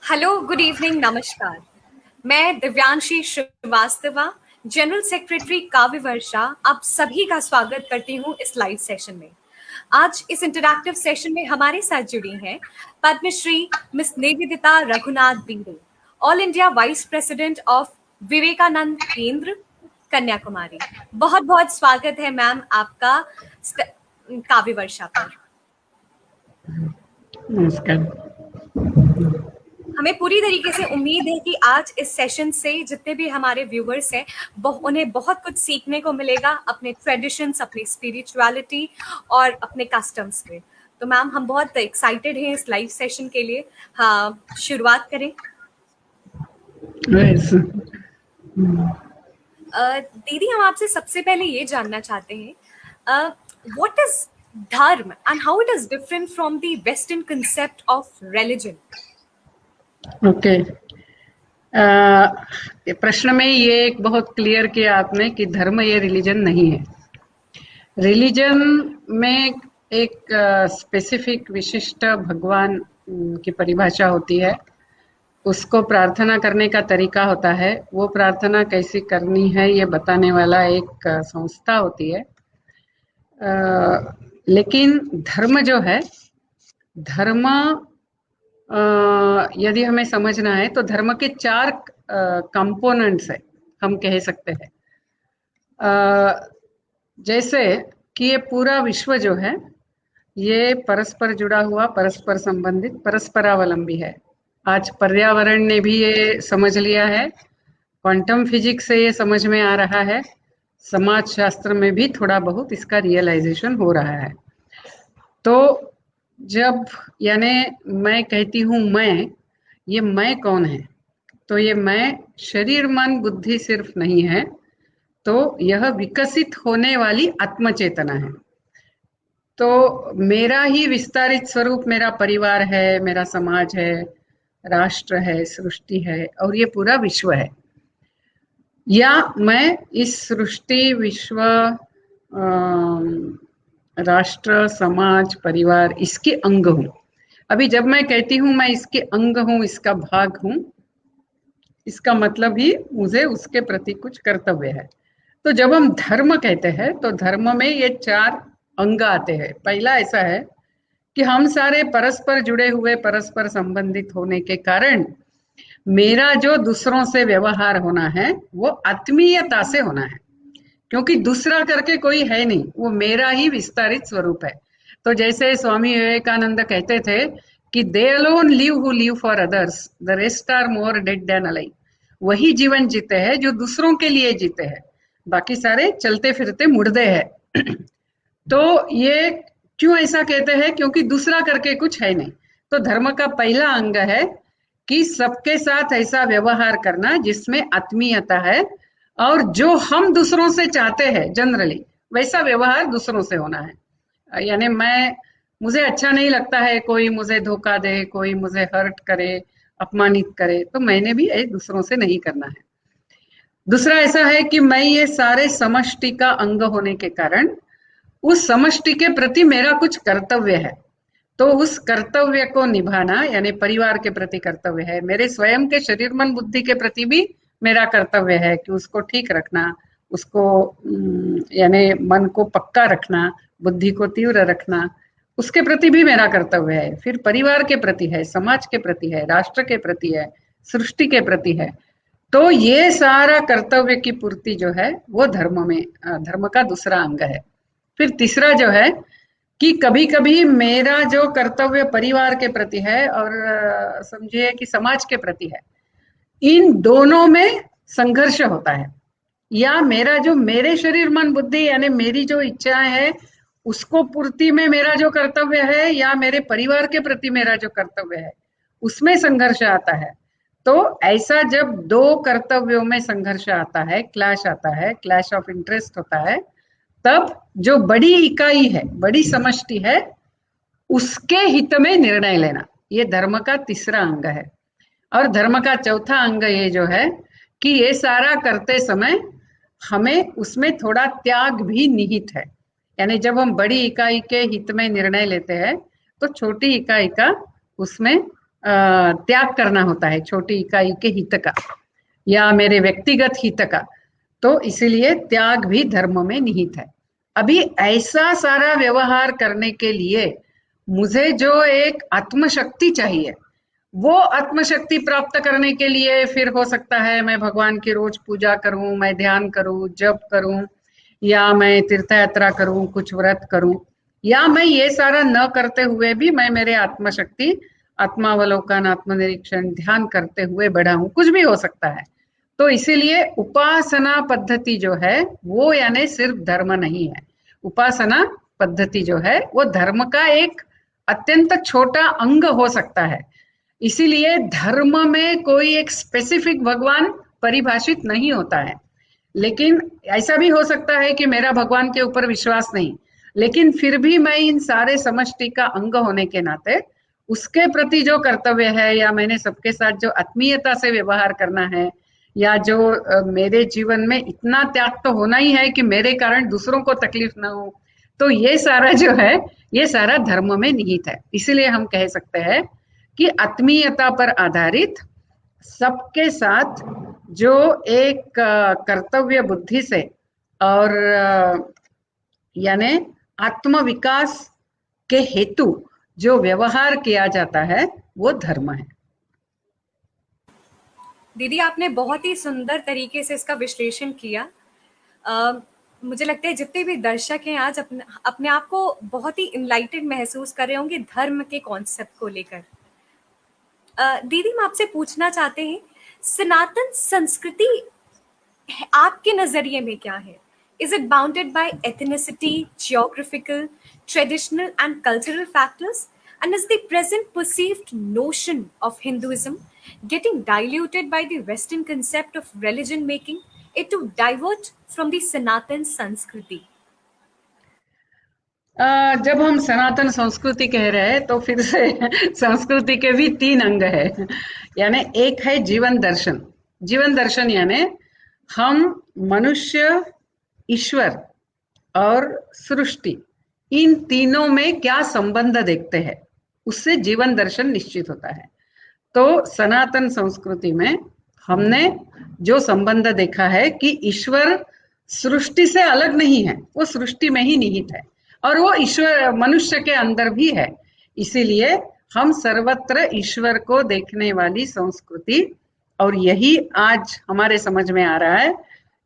Hello, good evening, नमस्कार। मैं Divyanshi Srivastava, general secretary काव्य वर्षा, आप सभी का स्वागत करती हूँ इस लाइव सेशन में। आज इस इंटरैक्टिव सेशन में हमारे साथ जुड़ी हैं पद्मश्री मिस निवेदिता रघुनाथ बीरे, all India vice president of Vivekananda Kendra, Kanyakumari. बहुत बहुत स्वागत है मैम आपका काव्य वर्षा पर। नमस्कार। हमें पूरी तरीके से उम्मीद है कि आज इस सेशन से जितने भी हमारे व्यूअर्स हैं उन्हें बहुत कुछ सीखने को मिलेगा अपने ट्रेडिशंस, अपनी स्पिरिचुअलिटी और अपने कस्टम्स पे। तो मैम, हम बहुत एक्साइटेड हैं इस लाइव सेशन के लिए। हाँ, शुरुआत करें। दीदी, हम आपसे सबसे पहले ये जानना चाहते हैं व्हाट इज धर्म and how it is different from the western concept of religion. Okay, प्रश्न में ये एक बहुत क्लियर किया आपने कि धर्म ये रिलीजन नहीं है। रिलीजन में एक स्पेसिफिक विशिष्ट भगवान की परिभाषा होती है, उसको प्रार्थना करने का तरीका होता है, वो प्रार्थना कैसी करनी है ये बताने वाला एक संस्था होती है। लेकिन धर्म जो है, धर्म यदि हमें समझना है तो धर्म के 4 कंपोनेंट्स है, हम कह सकते हैं। जैसे कि ये पूरा विश्व जो है ये परस्पर जुड़ा हुआ, परस्पर संबंधित, परस्परावलंबी है। आज पर्यावरण ने भी ये समझ लिया है, क्वांटम फिजिक्स से ये समझ में आ रहा है, समाज शास्त्र में भी थोड़ा बहुत इसका रियलाइजेशन हो रहा है। तो जब यानी मैं कहती हूँ ये मैं कौन है, तो ये मैं शरीर मन बुद्धि सिर्फ नहीं है, तो यह विकसित होने वाली आत्मचेतना है। तो मेरा ही विस्तारित स्वरूप मेरा परिवार है, मेरा समाज है, राष्ट्र है, सृष्टि है और ये पूरा विश्व है। या मैं इस सृष्टि, विश्व, राष्ट्र, समाज, परिवार इसके अंग हूँ। अभी जब मैं कहती हूँ मैं इसके अंग हूँ, इसका भाग हूँ, इसका मतलब ही मुझे उसके प्रति कुछ कर्तव्य है। तो जब हम धर्म कहते हैं तो धर्म में ये 4 अंग आते हैं। पहला ऐसा है कि हम सारे परस्पर जुड़े हुए, परस्पर संबंधित होने के कारण मेरा जो दूसरों से व्यवहार होना है वो आत्मीयता से होना है, क्योंकि दूसरा करके कोई है नहीं, वो मेरा ही विस्तारित स्वरूप है। तो जैसे स्वामी विवेकानंद कहते थे कि they alone live who live for others, the rest are more dead than alive. वही जीवन जीते हैं जो दूसरों के लिए जीते हैं, बाकी सारे चलते फिरते मुर्दे हैं। तो ये क्यों ऐसा कहते हैं? क्योंकि दूसरा करके कुछ है नहीं। तो धर्म का पहला अंग है कि सबके साथ ऐसा व्यवहार करना जिसमें आत्मीयता है, और जो हम दूसरों से चाहते हैं जनरली वैसा व्यवहार दूसरों से होना है। यानी मुझे अच्छा नहीं लगता है कोई मुझे धोखा दे, कोई मुझे हर्ट करे, अपमानित करे, तो मैंने भी दूसरों से नहीं करना है। दूसरा ऐसा है कि मैं ये सारे समष्टि का अंग होने के कारण उस समष्टि के प्रति मेरा कुछ कर्तव्य है, तो उस कर्तव्य को निभाना, यानी परिवार के प्रति कर्तव्य है, मेरे स्वयं के शरीर मन बुद्धि के प्रति भी मेरा कर्तव्य है कि उसको ठीक रखना, उसको यानी मन को पक्का रखना, बुद्धि को तीव्र रखना, उसके प्रति भी मेरा कर्तव्य है। फिर परिवार के प्रति है, समाज के प्रति है, राष्ट्र के प्रति है, सृष्टि के प्रति है। तो ये सारा कर्तव्य की पूर्ति जो है वो धर्म का दूसरा अंग है। फिर तीसरा जो है कि कभी कभी मेरा जो कर्तव्य परिवार के प्रति है और समझिए कि समाज के प्रति है, इन दोनों में संघर्ष होता है। या मेरा जो मेरे शरीर मन बुद्धि यानी मेरी जो इच्छाएं है उसको पूर्ति में मेरा जो कर्तव्य है, या मेरे परिवार के प्रति मेरा जो कर्तव्य है उसमें संघर्ष आता है। तो ऐसा जब 2 कर्तव्यों में संघर्ष आता है, क्लैश आता है, क्लैश ऑफ इंटरेस्ट होता है, तब जो बड़ी इकाई है, बड़ी समष्टि है, उसके हित में निर्णय लेना, ये धर्म का तीसरा अंग है। और धर्म का चौथा अंग ये जो है कि ये सारा करते समय हमें उसमें थोड़ा त्याग भी निहित है। यानी जब हम बड़ी इकाई के हित में निर्णय लेते हैं तो छोटी इकाई का उसमें त्याग करना होता है, छोटी इकाई के हित का या मेरे व्यक्तिगत हित का, तो इसीलिए त्याग भी धर्म में निहित है। अभी ऐसा सारा व्यवहार करने के लिए मुझे जो एक आत्मशक्ति चाहिए, वो आत्मशक्ति प्राप्त करने के लिए फिर हो सकता है मैं भगवान की रोज पूजा करूं, मैं ध्यान करूं, जप करूं, या मैं तीर्थ यात्रा करूं, कुछ व्रत करूं, या मैं ये सारा न करते हुए भी मैं मेरे आत्मशक्ति, आत्मावलोकन, आत्मनिरीक्षण, ध्यान करते हुए बढ़ाऊं, कुछ भी हो सकता है। तो इसीलिए उपासना पद्धति जो है वो यानी सिर्फ धर्म नहीं है। उपासना पद्धति जो है वो धर्म का एक अत्यंत छोटा अंग हो सकता है। इसीलिए धर्म में कोई एक स्पेसिफिक भगवान परिभाषित नहीं होता है। लेकिन ऐसा भी हो सकता है कि मेरा भगवान के ऊपर विश्वास नहीं, लेकिन फिर भी मैं इन सारे समष्टि का अंग होने के नाते उसके प्रति जो कर्तव्य है, या मैंने सबके साथ जो आत्मीयता से व्यवहार करना है, या जो मेरे जीवन में इतना त्याग तो होना ही है कि मेरे कारण दूसरों को तकलीफ ना हो, तो ये सारा जो है ये सारा धर्म में निहित है। इसीलिए हम कह सकते हैं कि आत्मीयता पर आधारित सबके साथ जो एक कर्तव्य बुद्धि से और यानी आत्म विकास के हेतु जो व्यवहार किया जाता है वो धर्म है। दीदी आपने बहुत ही सुंदर तरीके से इसका विश्लेषण किया। मुझे लगता है जितने भी दर्शक हैं आज अपने अपने आप को बहुत ही इनलाइटेड महसूस कर रहे होंगे धर्म के कॉन्सेप्ट को लेकर। दीदी हम आपसे पूछना चाहते हैं, सनातन संस्कृति आपके नजरिए में क्या है? Is it bounded by ethnicity, geographical, traditional and cultural factors? And is the present perceived notion of Hinduism getting diluted by the Western concept of religion, making it to divert from the Sanatan Sanskriti? जब हम सनातन संस्कृति कह रहे हैं तो फिर से संस्कृति के भी तीन अंग है। यानी एक है जीवन दर्शन। जीवन दर्शन यानी हम मनुष्य, ईश्वर और सृष्टि, इन तीनों में क्या संबंध देखते हैं, उससे जीवन दर्शन निश्चित होता है। तो सनातन संस्कृति में हमने जो संबंध देखा है कि ईश्वर सृष्टि से अलग नहीं है, वो सृष्टि में ही निहित है और वो ईश्वर मनुष्य के अंदर भी है। इसीलिए हम सर्वत्र ईश्वर को देखने वाली संस्कृति, और यही आज हमारे समझ में आ रहा है।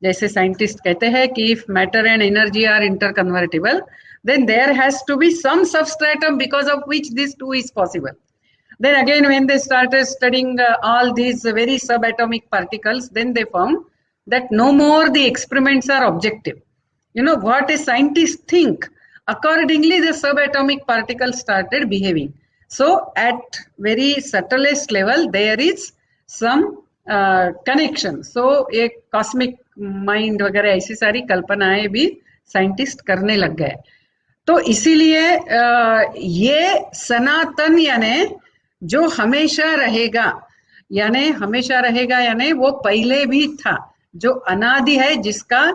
जैसे साइंटिस्ट कहते हैं कि if matter and energy are interconvertible, then there has to be some substratum because of which this too is possible. Then again, when they started studying all these very subatomic particles, then they found that no more the experiments are objective. You know, what a scientist think, accordingly the subatomic particles started behaving. So at very subtlest level, there is some connection. So एक cosmic mind वगैरह ऐसी सारी कल्पनाएं भी scientist करने लग गए। तो इसीलिए ये सनातन यानी जो हमेशा रहेगा, यानी वो पहले भी था, जो अनादि है, जिसका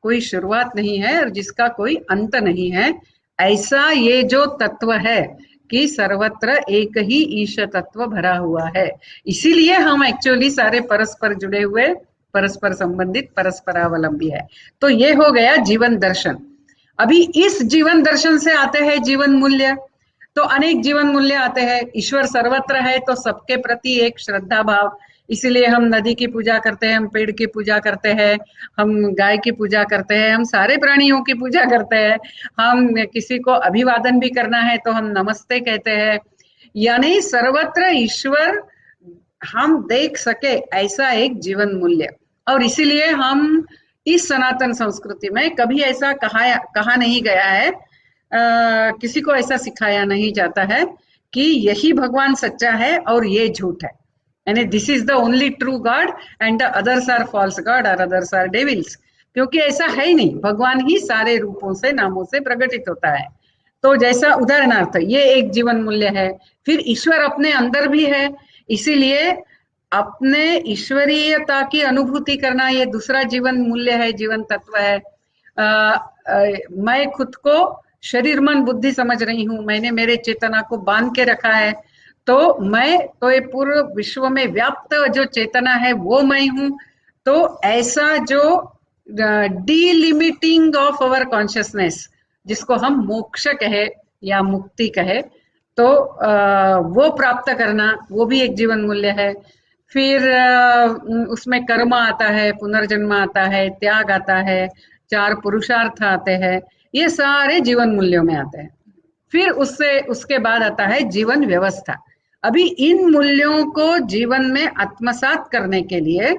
कोई शुरुआत नहीं है और जिसका कोई अंत नहीं है। ऐसा ये जो तत्व है कि सर्वत्र एक ही ईश तत्व भरा हुआ है। इसीलिए हम एक्चुअली सारे परस्पर जुड़े हुए, परस्पर संबंधित, परस्परावलंबी है। तो ये हो गया जीवन दर्शन। अभी इस जीवन दर्शन से आते हैं जीवन मूल्य। तो अनेक जीवन मूल्य आते हैं। ईश्वर सर्वत्र है तो सबके प्रति एक श्रद्धा भाव, इसीलिए हम नदी की पूजा करते हैं, हम पेड़ की पूजा करते हैं, हम गाय की पूजा करते हैं, हम सारे प्राणियों की पूजा करते हैं। हम किसी को अभिवादन भी करना है तो हम नमस्ते कहते हैं। यानी सर्वत्र ईश्वर हम देख सके, ऐसा एक जीवन मूल्य। और इसीलिए हम इस सनातन संस्कृति में कभी ऐसा कहा नहीं गया है, किसी को ऐसा सिखाया नहीं जाता है कि यही भगवान सच्चा है और ये झूठ है, यानी this is the only true god and the others are false god और अदर्स आर डेविल्स, क्योंकि ऐसा है ही नहीं। भगवान ही सारे रूपों से, नामों से प्रकटित होता है। तो जैसा उदाहरणार्थ ये एक जीवन मूल्य है, फिर ईश्वर अपने अंदर भी है, इसीलिए अपने ईश्वरीयता की अनुभूति करना ये दूसरा जीवन मूल्य है, जीवन तत्व है। मैं खुद को शरीर मन बुद्धि समझ रही हूँ, मैंने मेरे चेतना को बांध के रखा है, तो मैं तो ये पूरे विश्व में व्याप्त जो चेतना है वो मैं हूँ। तो ऐसा जो डीलिमिटिंग ऑफ अवर कॉन्शियसनेस, जिसको हम मोक्ष कहे या मुक्ति कहे, तो वो प्राप्त करना, वो भी एक जीवन मूल्य है। फिर उसमें कर्म आता है, पुनर्जन्म आता है, त्याग आता है, 4 पुरुषार्थ आते हैं, ये सारे जीवन मूल्यों में आते हैं। फिर उससे उसके बाद आता है जीवन व्यवस्था। अभी इन मूल्यों को जीवन में आत्मसात करने के लिए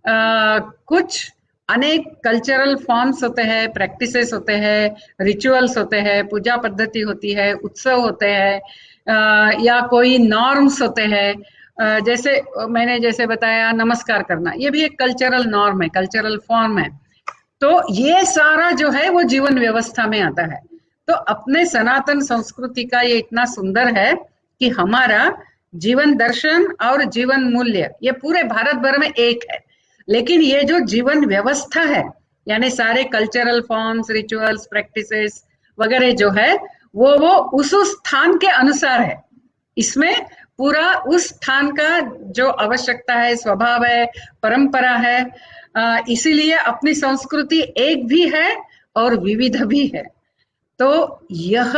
कुछ अनेक कल्चरल फॉर्म्स होते हैं, प्रैक्टिसेस होते हैं, रिचुअल्स होते हैं, पूजा पद्धति होती है, उत्सव होते हैं, या कोई नॉर्म्स होते हैं। जैसे मैंने जैसे बताया नमस्कार करना, ये भी एक कल्चरल नॉर्म है, कल्चरल फॉर्म है। तो ये सारा जो है वो जीवन व्यवस्था में आता है। तो अपने सनातन संस्कृति का ये इतना सुंदर है कि हमारा जीवन दर्शन और जीवन मूल्य ये पूरे भारत भर में एक है, लेकिन ये जो जीवन व्यवस्था है, यानी सारे कल्चरल फॉर्म्स, रिचुअल्स, प्रैक्टिसेस वगैरह जो है वो उस स्थान के अनुसार है। इसमें पूरा उस स्थान का जो आवश्यकता है, स्वभाव है, परंपरा है, इसीलिए अपनी संस्कृति एक भी है और विविध भी है। तो यह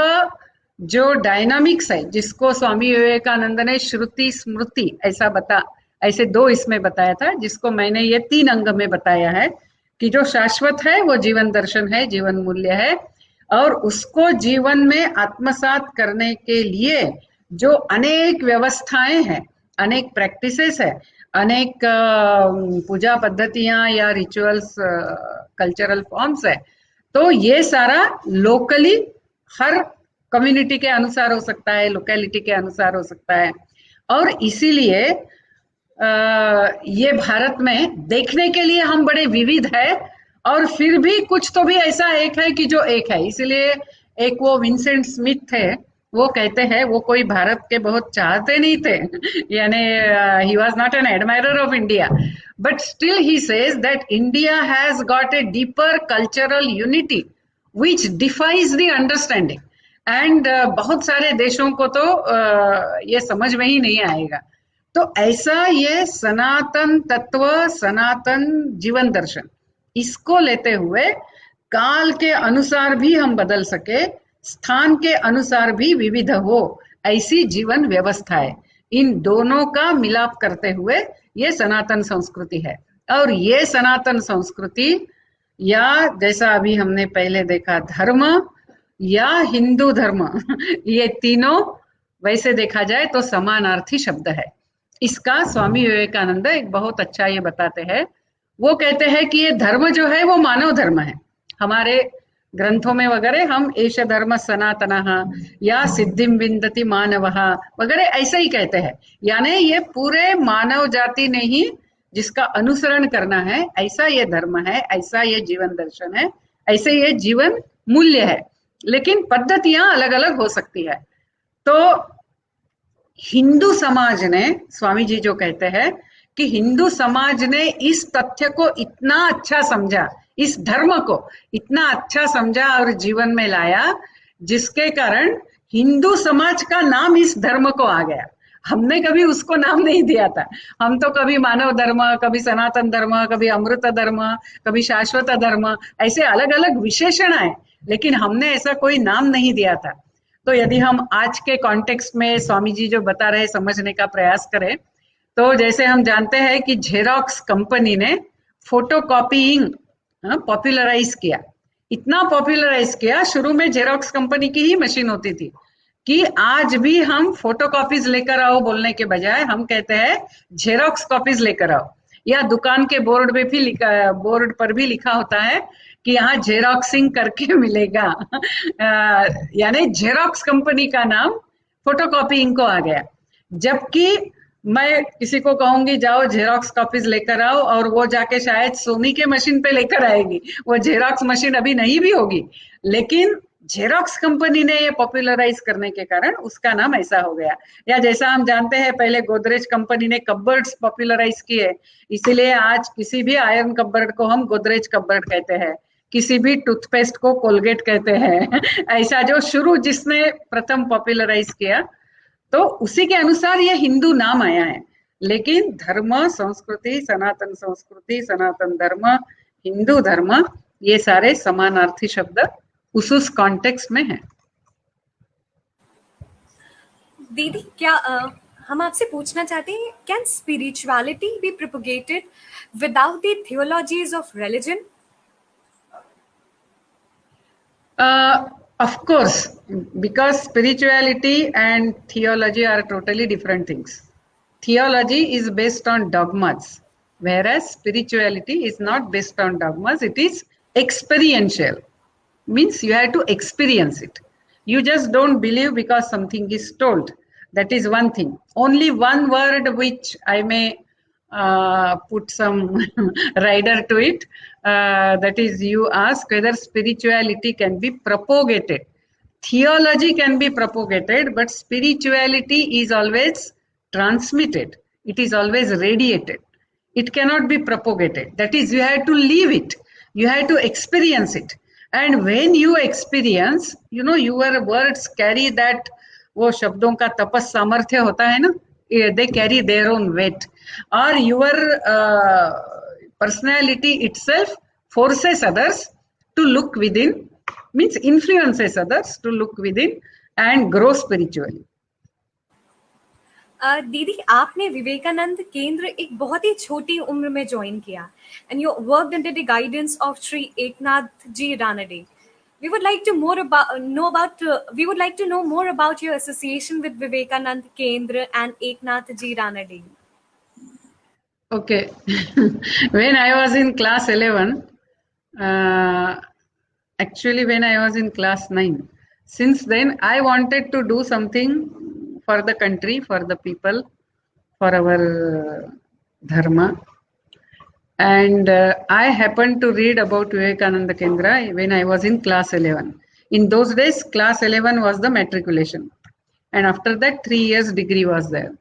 जो डायनामिक्स है, जिसको स्वामी विवेकानंद ने श्रुति स्मृति ऐसे 2 इसमें बताया था, जिसको मैंने ये 3 अंग में बताया है कि जो शाश्वत है वो जीवन दर्शन है, जीवन मूल्य है, और उसको जीवन में आत्मसात करने के लिए जो अनेक व्यवस्थाएं हैं, अनेक प्रैक्टिसेस है, अनेक पूजा पद्धतियां या रिचुअल्स, कल्चरल फॉर्म्स है, तो ये सारा लोकली हर कम्युनिटी के अनुसार हो सकता है, लोकेलिटी के अनुसार हो सकता है। और इसीलिए ये भारत में देखने के लिए हम बड़े विविध है, और फिर भी कुछ तो भी ऐसा एक है कि जो एक है। इसीलिए एक वो विंसेंट स्मिथ थे, वो कहते हैं वो कोई भारत के बहुत चाहते नहीं थे, यानी he was not an admirer of India, but still he says that India has got a deeper cultural unity which defies the understanding. And बहुत सारे देशों को तो ये समझ में ही नहीं आएगा। तो ऐसा ये सनातन तत्व, सनातन जीवन दर्शन, इसको लेते हुए काल के अनुसार भी हम बदल सके, स्थान के अनुसार भी विविध हो, ऐसी जीवन व्यवस्था है। इन दोनों का मिलाप करते हुए ये सनातन संस्कृति है। और ये सनातन संस्कृति, या जैसा अभी हमने पहले देखा धर्म या हिंदू धर्म, ये तीनों वैसे देखा जाए तो समानार्थी शब्द है। इसका स्वामी विवेकानंद एक बहुत अच्छा ये बताते हैं। वो कहते हैं कि ये धर्म जो है वो मानव धर्म है। हमारे ग्रंथों में वगैरह हम एष धर्म सनातनः या सिद्धिम विन्दति मानवः वगैरह ऐसे ही कहते हैं, यानी ये पूरे मानव जाति ने ही जिसका अनुसरण करना है, ऐसा ये धर्म है, ऐसा ये जीवन दर्शन है, ऐसे ये जीवन मूल्य है। लेकिन पद्धतियां अलग अलग हो सकती है। तो हिंदू समाज ने, स्वामी जी जो कहते हैं कि हिंदू समाज ने इस तथ्य को इतना अच्छा समझा, इस धर्म को इतना अच्छा समझा और जीवन में लाया, जिसके कारण हिंदू समाज का नाम इस धर्म को आ गया। हमने कभी उसको नाम नहीं दिया था। हम तो कभी मानव धर्म, कभी सनातन धर्म, कभी अमृत धर्म, कभी शाश्वत धर्म, ऐसे अलग अलग विशेषण आए, लेकिन हमने ऐसा कोई नाम नहीं दिया था। तो यदि हम आज के कॉन्टेक्स्ट में स्वामी जी जो बता रहे समझने का प्रयास करें, तो जैसे हम जानते हैं कि जेरोक्स कंपनी ने फोटोकॉपीइंग पॉपुलराइज किया, इतना पॉपुलराइज किया। शुरू में जेरोक्स कंपनी की ही मशीन होती थी कि आज भी हम फोटोकॉपीज लेकर आओ बोलने के बजाय हम कहते हैं जेरोक्स कॉपीज लेकर आओ, या दुकान के बोर्ड पे भी बोर्ड पर भी लिखा होता है कि यहाँ जेरोक्सिंग करके मिलेगा। यानी जेरोक्स कंपनी का नाम फोटोकॉपीइंग को आ गया। जबकि मैं किसी को कहूंगी जाओ जेरोक्स कॉपीज लेकर आओ, और वो जाके शायद सोनी के मशीन पे लेकर आएगी, वो जेरोक्स मशीन अभी नहीं भी होगी, लेकिन जेरोक्स कंपनी ने ये पॉपुलराइज करने के कारण उसका नाम ऐसा हो गया। या जैसा हम जानते हैं पहले गोदरेज कंपनी ने कपबोर्ड्स पॉपुलराइज किए, इसीलिए आज किसी भी आयरन कपबोर्ड को हम गोदरेज कपबोर्ड कहते हैं, किसी भी टूथपेस्ट को कोलगेट कहते हैं। ऐसा जो शुरू जिसने प्रथम पॉपुलराइज किया, तो उसी के अनुसार ये हिंदू नाम आया है। लेकिन धर्म, संस्कृति, सनातन धर्म, हिंदू धर्म, ये सारे समानार्थी शब्द उस कॉन्टेक्स्ट में है। दीदी, क्या हम आपसे पूछना चाहते हैं, can spirituality be propagated without the theologies of religion? Of course, because spirituality and theology are totally different things. Theology is based on dogmas, whereas spirituality is not based on dogmas. It is experiential. Means you have to experience it. You just don't believe because something is told. That is one thing. Only one word which I may put some rider to it. That is, you ask whether spirituality can be propagated. Theology can be propagated, but spirituality is always transmitted. It is always radiated. It cannot be propagated. That is, you have to live it. You have to experience it. And when you experience, you know, your words carry that, वो शब्दों का तपस सामर्थ्य होता है ना, they carry their own weight. Or your personality itself forces others to look within, means influences others to look within and grow spiritually. दीदी, आपने विवेकानंद केंद्र एक बहुत ही छोटी उम्र में ज्वाइन किया, and you worked under the guidance of Sri Eknath Ji Ranade. We would like to know more about your association with Vivekanand Kendra and Eknath Ji Ranade. Okay. When I was in class 11, actually when I was in class 9, since then I wanted to do something for the country, for the people, for our dharma. And I happened to read about Vivekananda Kendra when I was in class 11. In those days, class 11 was the matriculation. And after that, 3 years degree was there.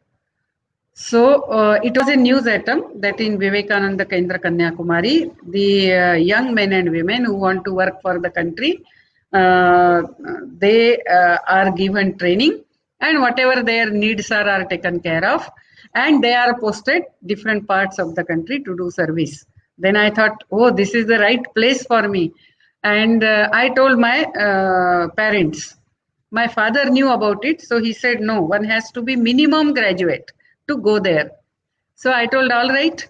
So it was a news item that in Vivekananda Kendra Kanyakumari, the young men and women who want to work for the country, they are given training, and whatever their needs are taken care of, and they are posted different parts of the country to do service. Then I thought, oh, this is the right place for me. And I told my parents. My father knew about it, so he said, no, one has to be minimum graduate to go there. So I told, all right.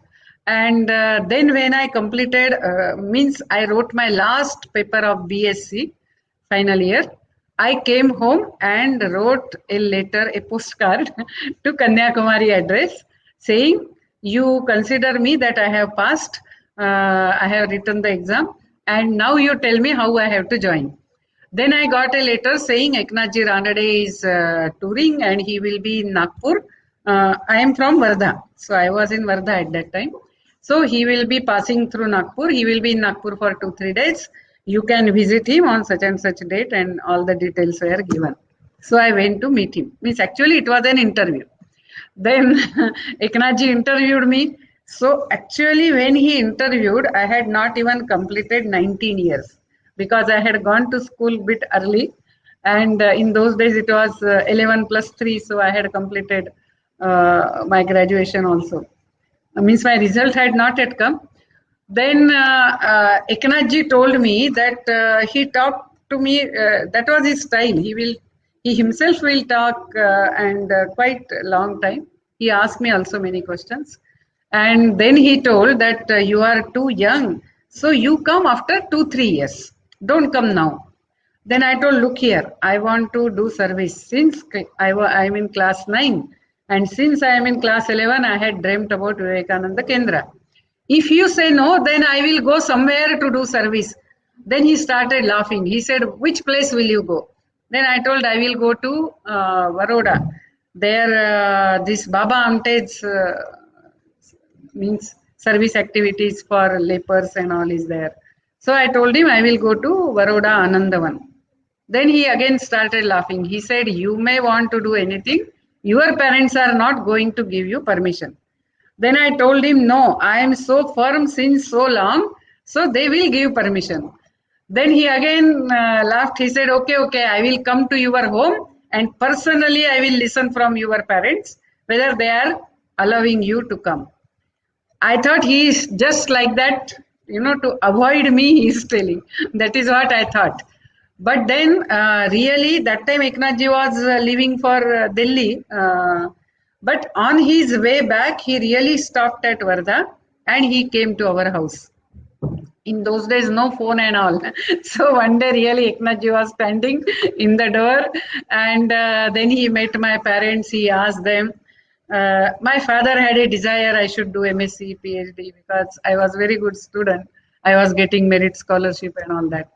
And then when I completed, means I wrote my last paper of BSc, final year, I came home and wrote a letter, a postcard to Kanyakumari address saying, you consider me that I have passed, I have written the exam, and now you tell me how I have to join. Then I got a letter saying Eknath Ji Ranade is touring and he will be in Nagpur. I am from Wardha, so I was in Wardha at that time. So he will be passing through Nagpur. He will be in Nagpur for 2-3 days. You can visit him on such and such date, and all the details were given. So I went to meet him. Means actually it was an interview. Then Eknath Ji interviewed me. So actually when he interviewed, I had not even completed 19 years because I had gone to school a bit early. And in those days it was 11 plus 3. So I had completed my graduation also. Means my result had not yet come. Then Eknath Ji told me that he talked to me, that was his style. He himself will talk and quite a long time. He asked me also many questions. And then he told that you are too young, so you come after 2-3 years. Don't come now. Then I told, look here, I want to do service. Since I am in class 9, and since I am in class 11, I had dreamt about Vivekananda Kendra. If you say no, then I will go somewhere to do service. Then he started laughing. He said, which place will you go? Then I told, I will go to Baroda. There, this Baba Amtej's means service activities for lepers and all is there. So I told him, I will go to Baroda Anandavan. Then he again started laughing. He said, you may want to do anything. Your parents are not going to give you permission. Then I told him, no, I am so firm since so long, so they will give permission. Then he again laughed. He said, okay, I will come to your home and personally I will listen from your parents whether they are allowing you to come. I thought he is just like that, to avoid me, he is telling. That is what I thought. But then, really, that time Eknathji was leaving for Delhi. But on his way back, he really stopped at Wardha and he came to our house. In those days, no phone and all. So one day, really, Eknathji was standing in the door, and then he met my parents. He asked them. My father had a desire I should do MSc, PhD because I was very good student. I was getting merit scholarship and all that.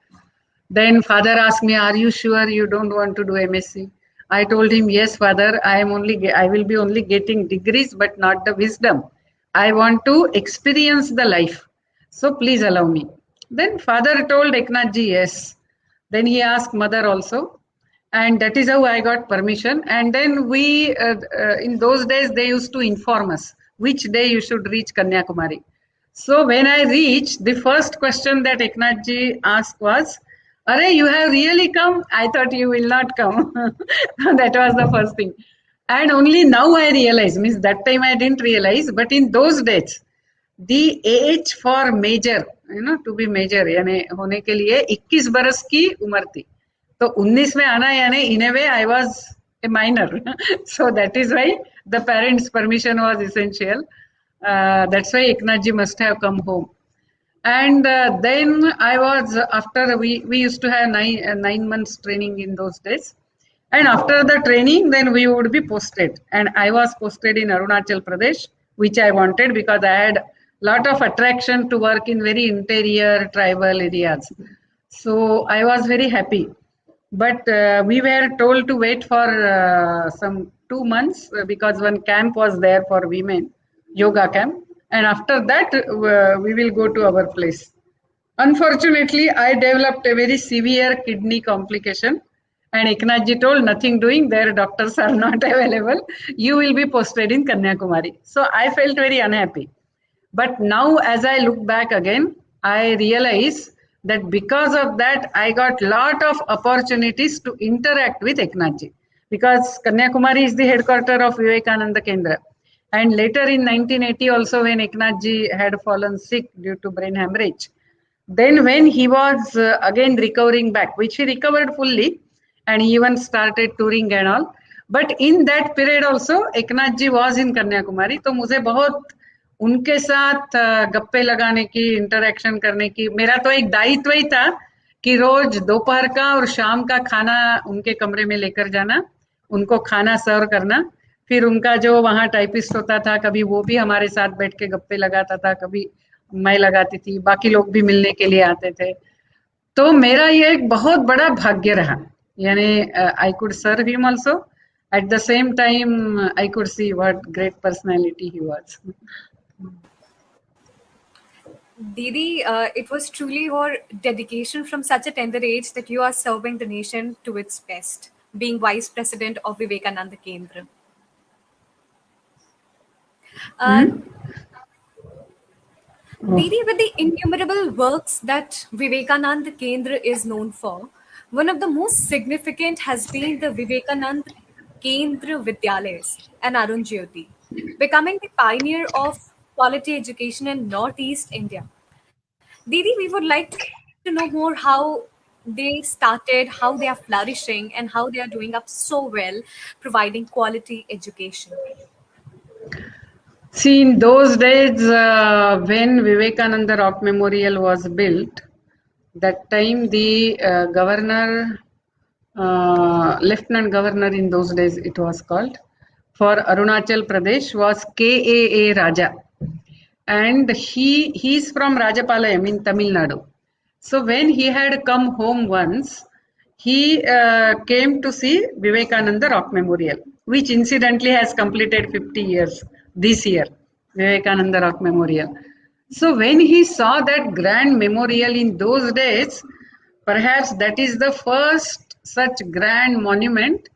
Then father asked me, "Are you sure you don't want to do MSc?" I told him, "Yes, father. I will be only getting degrees, but not the wisdom. I want to experience the life. So please allow me." Then father told Eknathji yes. Then he asked mother also, and that is how I got permission. And then we, in those days, they used to inform us which day you should reach Kanyakumari. So when I reached, the first question that Eknathji asked was, "Are you have really come? I thought you will not come." That was the first thing. And only now I realize, means that time I didn't realize, but in those days, the age for major, to be major, यानी होने के लिए 21 बरस की उम्र थी. तो 19 में आना यानी in a way I was a minor. So that is why the parents' permission was essential. That's why Eknathji must have come home. And then I was, after we used to have 9 months training in those days. And after the training, then we would be posted. And I was posted in Arunachal Pradesh, which I wanted because I had lot of attraction to work in very interior tribal areas. So I was very happy. But we were told to wait for some 2 months because one camp was there for women, yoga camp. And after that, we will go to our place. Unfortunately, I developed a very severe kidney complication. And Eknathji told, "Nothing doing, their doctors are not available. You will be posted in Kanyakumari." So I felt very unhappy. But now, as I look back again, I realize that because of that, I got lot of opportunities to interact with Eknathji. Because Kanyakumari is the headquarters of Vivekananda Kendra. And later in 1980 also, when Eknathji had fallen sick due to brain hemorrhage, then when he was again recovering back, which he recovered fully, and he even started touring and all. But in that period also, Eknathji was in Kanyakumari. तो मुझे बहुत उनके साथ गप्पे लगाने की, interaction करने की, मेरा तो एक दायित्व ही था कि रोज दोपहर का और शाम का खाना उनके कमरे में लेकर जाना, उनको खाना सर्व करना, फिर उनका जो वहाँ टाइपिस्ट होता था, कभी वो भी हमारे साथ बैठ के गप्पे लगाता था, कभी मैं लगाती थी, बाकी लोग भी मिलने के लिए आते थे. तो मेरा ये एक बहुत बड़ा भाग्य रहा. यानी I could serve him also. At the same time, I could see what great personality he was. Didi, it was truly your dedication from such a tender age that you are serving the nation to its best, being Vice President of Vivekananda Kendra. Didi, with the innumerable works that Vivekananda Kendra is known for, one of the most significant has been the Vivekananda Kendra Vidyalayas and Arun Jyoti, becoming the pioneer of quality education in Northeast India. Didi, we would like to know more how they started, how they are flourishing, and how they are doing up so well, providing quality education. See, in those days, when Vivekananda Rock Memorial was built, that time the governor, Lieutenant Governor in those days it was called, for Arunachal Pradesh was K.A.A. Raja. And he's from Rajapalayam in Tamil Nadu. So when he had come home once, he came to see Vivekananda Rock Memorial, which incidentally has completed 50 years this year, Vivekananda Rock Memorial. So when he saw that grand memorial in those days, perhaps that is the first such grand monument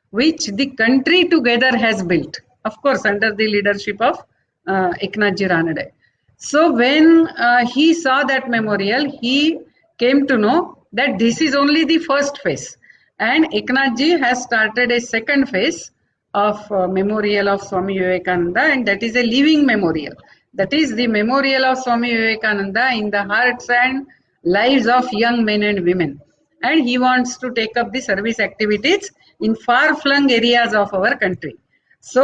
which the country together has built, of course under the leadership of Eknathji Ranade. So when he saw that memorial, he came to know that this is only the first phase. And Eknath Ji has started a second phase of memorial of Swami Vivekananda, and that is a living memorial. That is the memorial of Swami Vivekananda in the hearts and lives of young men and women. And he wants to take up the service activities in far-flung areas of our country. So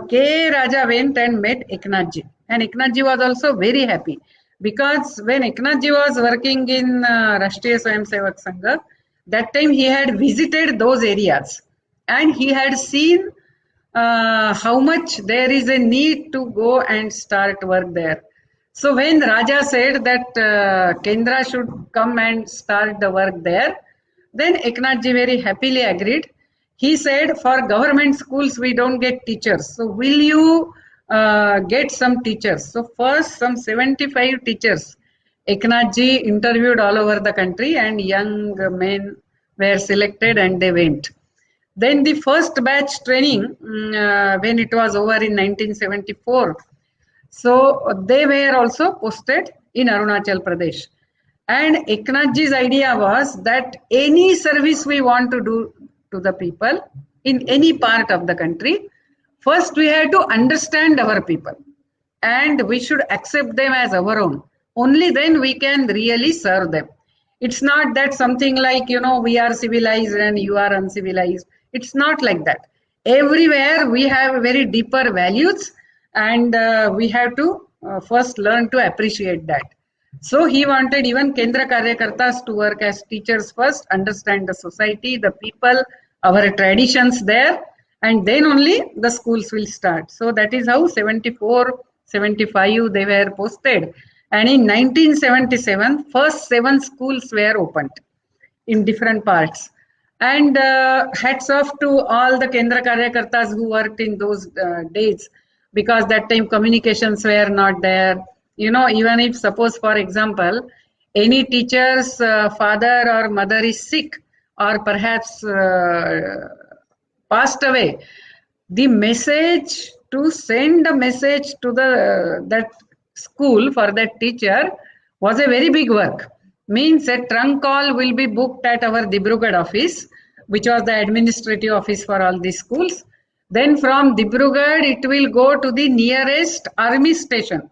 K. Raja went and met Eknath Ji, and Eknath Ji was also very happy, because when Eknath Ji was working in Rashtriya Swayamsevak Sangha, that time he had visited those areas and he had seen how much there is a need to go and start work there. So when Raja said that Kendra should come and start the work there, then Eknath Ji very happily agreed. He said, for government schools we don't get teachers, so will you get some teachers? So first some 75 teachers Eknath Ji interviewed all over the country, and young men were selected and they went. Then the first batch training, when it was over in 1974, so they were also posted in Arunachal Pradesh. And Eknath Ji's idea was that any service we want to do to the people in any part of the country, first we have to understand our people and we should accept them as our own. Only then we can really serve them. It's not that something like, we are civilized and you are uncivilized. It's not like that. Everywhere we have very deeper values, and we have to first learn to appreciate that. So he wanted even Kendra Karyakartas to work as teachers first, understand the society, the people, our traditions there, and then only the schools will start. So that is how 74, 75 they were posted. And in 1977, first 7 schools were opened in different parts. And hats off to all the Kendra Karyakartas who worked in those days, because that time communications were not there. Even if, suppose for example, any teacher's father or mother is sick or perhaps passed away, the message, to send a message to that school for that teacher was a very big work. Means a trunk call will be booked at our Dibrugarh office, which was the administrative office for all these schools. Then from Dibrugarh, it will go to the nearest army station.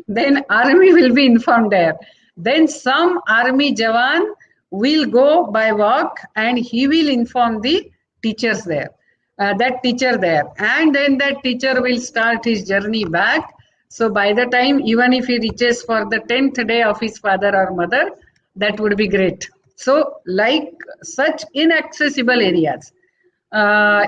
Then army will be informed there. Then some army Jawan will go by walk and he will inform the teachers there, that teacher there. And then that teacher will start his journey back. So by the time, even if he reaches for the 10th day of his father or mother, that would be great. So like such inaccessible areas,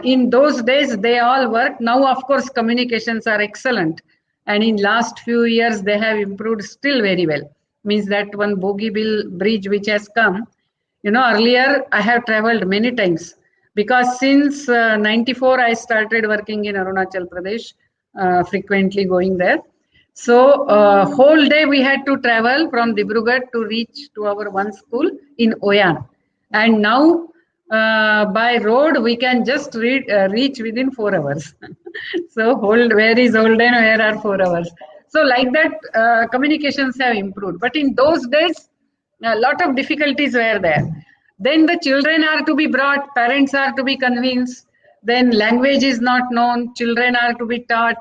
in those days they all worked. Now of course communications are excellent, and in last few years they have improved still very well. Means that one Bogeybill bridge which has come, earlier I have traveled many times, because since 94 I started working in Arunachal Pradesh, frequently going there. So whole day we had to travel from Dibrugarh to reach to our one school in Oyan. And now by road we can just reach within 4 hours. So where is Holden, where are 4 hours? So like that communications have improved. But in those days, a lot of difficulties were there. Then the children are to be brought, parents are to be convinced, then language is not known, children are to be taught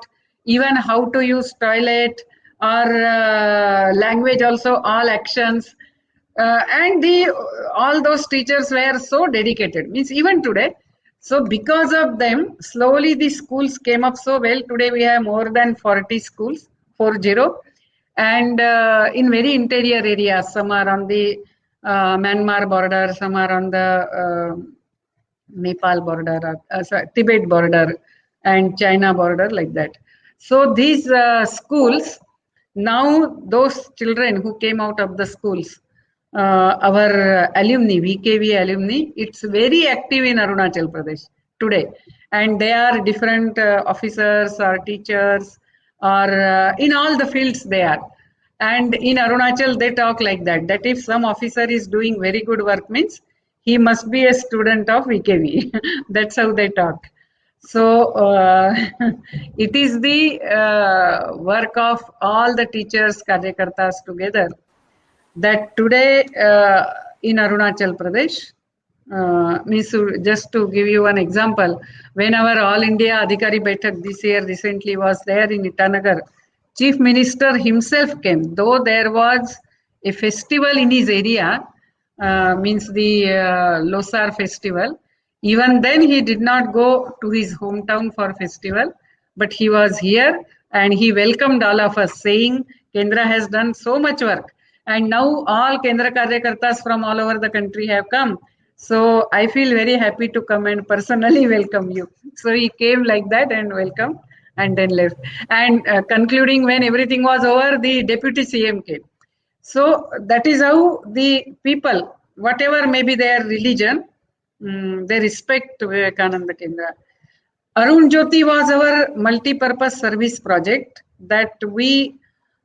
even how to use toilet or language also, all actions. And all those teachers were so dedicated, means even today. So because of them, slowly the schools came up so well. Today we have more than 40 schools, 40, and in very interior areas. Some are on the Myanmar border, some are on the Nepal border, Tibet border, and China border, like that. So these schools, now those children who came out of the schools, our alumni, VKV alumni, it's very active in Arunachal Pradesh today. And they are different officers or teachers or in all the fields they are. And in Arunachal, they talk like that if some officer is doing very good work, means he must be a student of VKV. That's how they talk. So it is the work of all the teachers, Karyakartas together, that today in Arunachal Pradesh, means just to give you one example, when our All India Adhikari Baitak this year recently was there in Itanagar, Chief Minister himself came, though there was a festival in his area, means the Losar festival. Even then he did not go to his hometown for festival, but he was here and he welcomed all of us, saying Kendra has done so much work and now all Kendra Karyakartas from all over the country have come. So I feel very happy to come and personally welcome you. So he came like that and welcomed and then left. And concluding, when everything was over, the deputy CM came. So that is how the people, whatever may be their religion, they respect Vivekananda Kendra. Arun Jyoti was our multi-purpose service project that we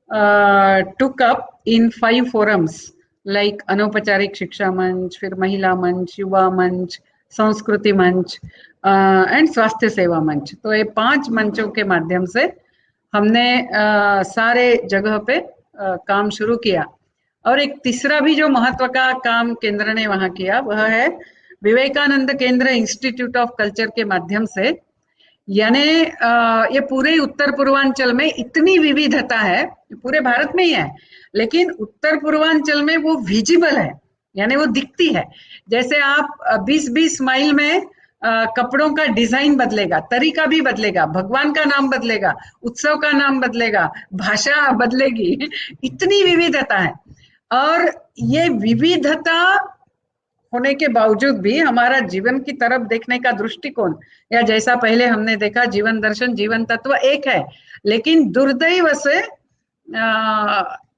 took up in 5 forums like अनौपचारिक शिक्षा मंच, फिर महिला मंच, युवा मंच, संस्कृति मंच एंड स्वास्थ्य सेवा मंच. तो ये 5 मंचों के माध्यम से हमने सारे जगह पे काम शुरू किया. और एक तीसरा भी जो महत्व का काम केंद्र ने वहां किया वह है विवेकानंद केंद्र इंस्टीट्यूट ऑफ कल्चर के माध्यम से. यानी ये पूरे उत्तर पूर्वांचल में इतनी विविधता है, पूरे भारत में ही है, लेकिन उत्तर पूर्वांचल में वो विजिबल है, यानी वो दिखती है. जैसे आप 20-20 माइल में कपड़ों का डिजाइन बदलेगा, तरीका भी बदलेगा, भगवान का नाम बदलेगा, उत्सव का नाम बदलेगा, भाषा बदलेगी, इतनी विविधता है. और ये विविधता होने के बावजूद भी हमारा जीवन की तरफ देखने का दृष्टिकोण, या जैसा पहले हमने देखा जीवन दर्शन, जीवन तत्व एक है, लेकिन दुर्दैव से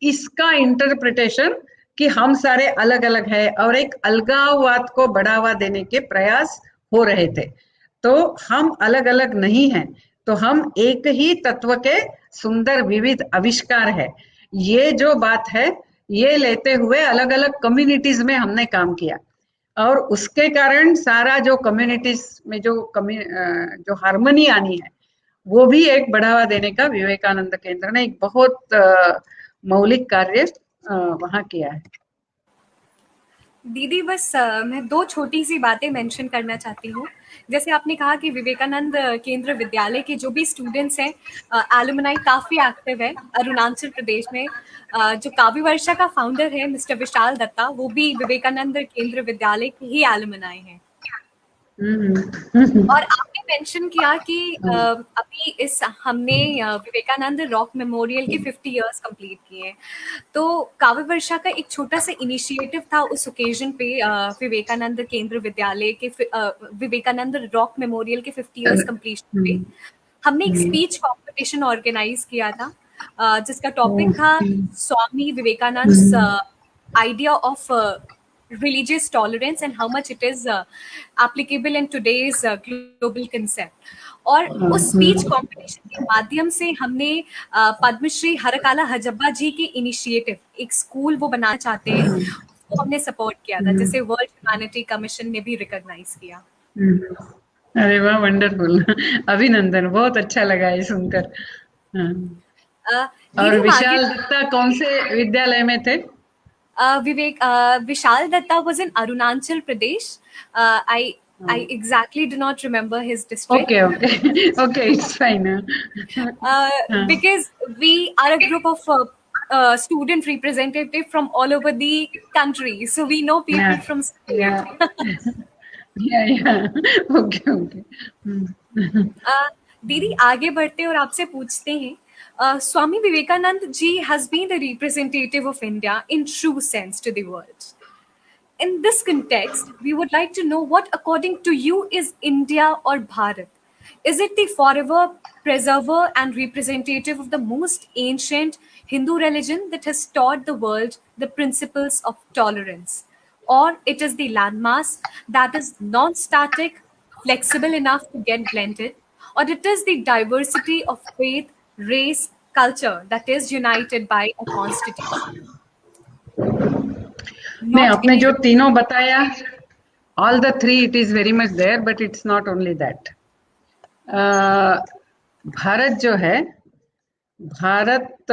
इसका इंटरप्रिटेशन कि हम सारे अलग अलग है और एक अलगाववाद को बढ़ावा देने के प्रयास हो रहे थे. तो हम अलग अलग नहीं हैं, तो हम एक ही तत्व के सुंदर विविध आविष्कार है. ये जो बात है, ये लेते हुए अलग अलग कम्युनिटीज में हमने काम किया और उसके कारण सारा जो कम्युनिटीज में जो हार्मनी आनी है वो भी एक बढ़ावा देने का विवेकानंद केंद्र ने एक बहुत मौलिक कार्य वहां किया है. दीदी बस मैं 2 छोटी सी बातें मेंशन करना चाहती हूँ. जैसे आपने कहा कि विवेकानंद केंद्र विद्यालय के जो भी स्टूडेंट्स हैं, एलुमनाई काफी एक्टिव है अरुणाचल प्रदेश में. जो काव्य वर्षा का फाउंडर है मिस्टर विशाल दत्ता, वो भी विवेकानंद केंद्र विद्यालय के ही एलुमनाई हैं. और आपने मेंशन किया कि अभी हमने विवेकानंद रॉक मेमोरियल के 50 इयर्स कंप्लीट किए. तो काव्य वर्षा का एक छोटा सा इनिशिएटिव था उस ओकेजन पे, विवेकानंद केंद्र विद्यालय के विवेकानंद रॉक मेमोरियल के 50 इयर्स कंप्लीशन पे हमने एक स्पीच कॉम्पिटिशन ऑर्गेनाइज किया था, जिसका टॉपिक था Swami Vivekananda idea of religious tolerance and how much it is applicable in today's global concept. और उस स्पीच कंपटीशन के माध्यम से हमने पद्मश्री हरकाला हजब्बा जी के इनिशिएटिव, एक स्कूल वो बनाना चाहते हैं, उसको हमने सपोर्ट किया था, जिसे वर्ल्ड ह्यूमैनिटी कमीशन ने भी रिकॉग्नाइज किया. अरे वाह, वंडरफुल, अभिनंदन, बहुत अच्छा लगा ये सुनकर. और विशाल दत्ता कौन से विद्यालय में थे? Vishal Datta was in Arunachal Pradesh. I exactly do not remember his district. Okay, it's fine. Because we are a group of student representative from all over the country, so we know people from state. Yeah. Okay. दीदी आगे बढ़ते और आपसे पूछते हैं, Swami Vivekananda ji has been the representative of India in true sense to the world. In this context, we would like to know what, according to you, is India or Bharat? Is it the forever preserver and representative of the most ancient Hindu religion that has taught the world the principles of tolerance? Or it is the landmass that is non-static, flexible enough to get blended? Or it is the diversity of faith, race, culture that is united by a constitution? नहीं, आपने जो तीनों बताया, all the three, it is very much there, but it's not only that. Bharat जो है, भारत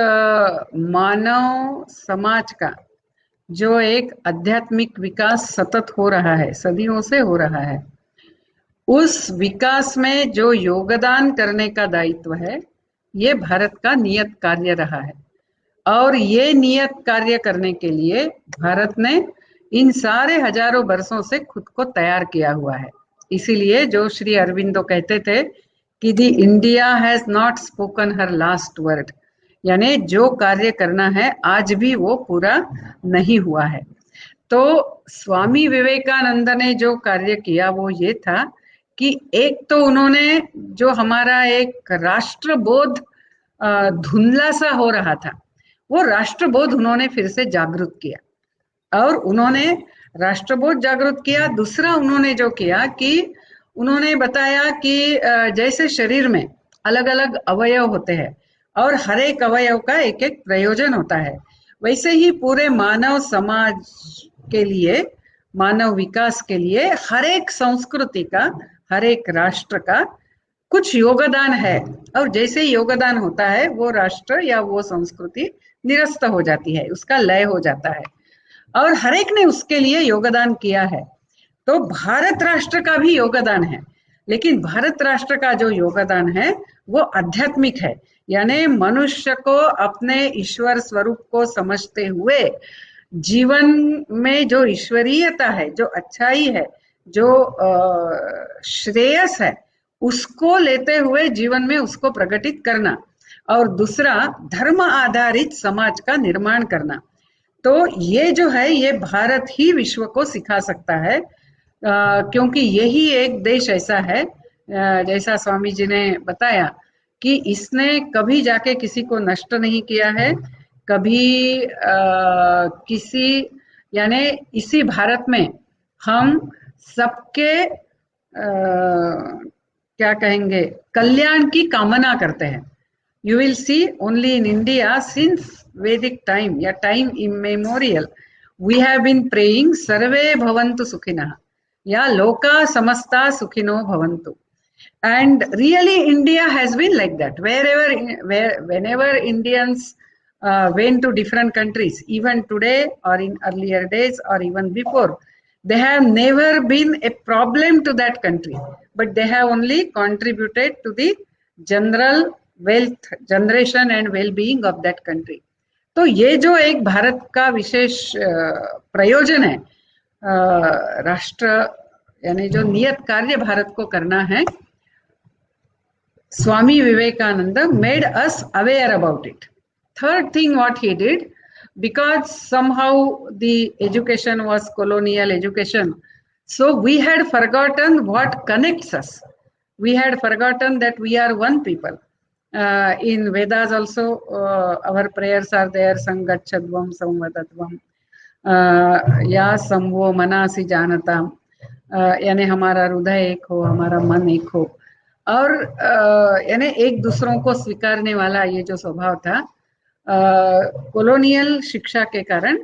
मानव समाज का जो एक आध्यात्मिक विकास सतत हो रहा है, सदियों से हो रहा है, उस विकास में जो योगदान करने का दायित्व है, ये भारत का नियत कार्य रहा है। और ये नियत कार्य करने के लिए भारत ने इन सारे हजारों वर्षों से खुद को तैयार किया हुआ है। इसीलिए जो श्री अरविंदो कहते थे कि the India has not spoken her last word, यानी जो कार्य करना है आज भी वो पूरा नहीं हुआ है। तो स्वामी विवेकानंद ने जो कार्य किया वो ये था कि एक तो उन्होंने जो हमारा एक राष्ट्रबोध धुंधला सा हो रहा था, वो राष्ट्रबोध उन्होंने फिर से जागृत किया। और उन्होंने राष्ट्रबोध जागृत किया। दूसरा उन्होंने जो किया कि उन्होंने बताया कि जैसे शरीर में अलग अलग अवयव होते हैं और हर एक अवयव का एक एक प्रयोजन होता है, वैसे ही पूरे मानव समाज के लिए, मानव विकास के लिए हर एक संस्कृति का, हर एक राष्ट्र का कुछ योगदान है। और जैसे योगदान होता है वो राष्ट्र या वो संस्कृति निरस्त हो जाती है, उसका लय हो जाता है, और हर एक ने उसके लिए योगदान किया है। तो भारत राष्ट्र का भी योगदान है, लेकिन भारत राष्ट्र का जो योगदान है वो आध्यात्मिक है, यानी मनुष्य को अपने ईश्वर स्वरूप को समझते हुए जीवन में जो ईश्वरीयता है, जो अच्छाई है, जो श्रेयस है, उसको लेते हुए जीवन में उसको प्रकटित करना। और दूसरा धर्म आधारित समाज का निर्माण करना। तो ये जो है ये भारत ही विश्व को सिखा सकता है, क्योंकि यही एक देश ऐसा है, जैसा स्वामी जी ने बताया कि इसने कभी जाके किसी को नष्ट नहीं किया है, कभी किसी, यानी इसी भारत में हम सबके क्या कहेंगे, कल्याण की कामना करते हैं। You will see only in India since Vedic time, या time immemorial, we have been praying Sarve Bhavantu Sukhinah, या Loka Samasta Sukhino Bhavantu. And really India has been like that. Whenever Indians went to different countries, even today or in earlier days or even before, they have never been a problem to that country, but they have only contributed to the general wealth generation and well being of that country. तो ये जो एक भारत का विशेष प्रयोजन है, राष्ट्र यानी जो नियत कार्य भारत को करना है, Swami Vivekananda made us aware about it. Third thing what he did, because somehow the education was colonial education, so we had forgotten what connects us. We had forgotten that we are one people. In Vedas also our prayers are there, Sangachadvam Samvadatvam, या समवो मनासी जानता, यानी हमारा हृदय एक हो, हमारा मन एक हो, और यानी एक दूसरों को स्वीकारने वाला ये जो स्वभाव था, कॉलोनियल शिक्षा के कारण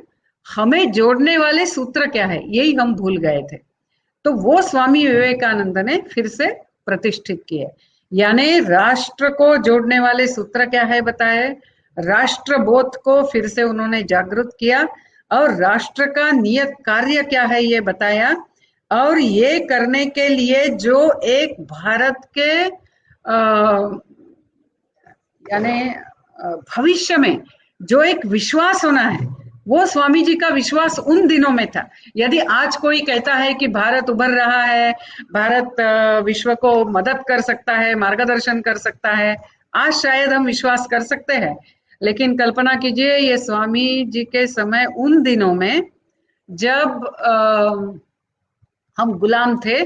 हमें जोड़ने वाले सूत्र क्या है यही हम भूल गए थे। तो वो स्वामी विवेकानंद ने फिर से प्रतिष्ठित किए, यानी राष्ट्र को जोड़ने वाले सूत्र क्या है बताए, राष्ट्रबोध को फिर से उन्होंने जागृत किया, और राष्ट्र का नियत कार्य क्या है ये बताया, और ये करने के लिए जो एक भारत के यानी भविष्य में जो एक विश्वास होना है, वो स्वामी जी का विश्वास उन दिनों में था। यदि आज कोई कहता है कि भारत उभर रहा है, भारत विश्व को मदद कर सकता है, मार्गदर्शन कर सकता है, आज शायद हम विश्वास कर सकते हैं, लेकिन कल्पना कीजिए ये स्वामी जी के समय उन दिनों में जब हम गुलाम थे,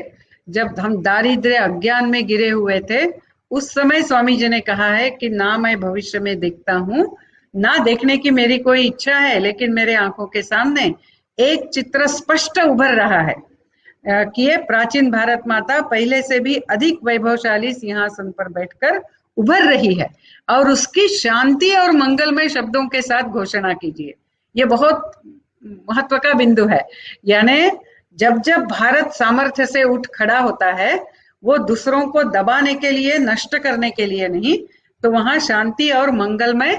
जब हम दारिद्र्य अज्ञान में गिरे हुए थे, उस समय स्वामी जी ने कहा है कि ना मैं भविष्य में देखता हूँ, ना देखने की मेरी कोई इच्छा है, लेकिन मेरे आंखों के सामने एक चित्र स्पष्ट उभर रहा है कि ये प्राचीन भारत माता पहले से भी अधिक वैभवशाली सिंहासन पर बैठकर उभर रही है, और उसकी शांति और मंगलमय शब्दों के साथ घोषणा कीजिए। ये बहुत महत्व का बिंदु है, यानी जब जब भारत सामर्थ्य से उठ खड़ा होता है, वो दूसरों को दबाने के लिए, नष्ट करने के लिए नहीं, तो वहां शांति और मंगलमय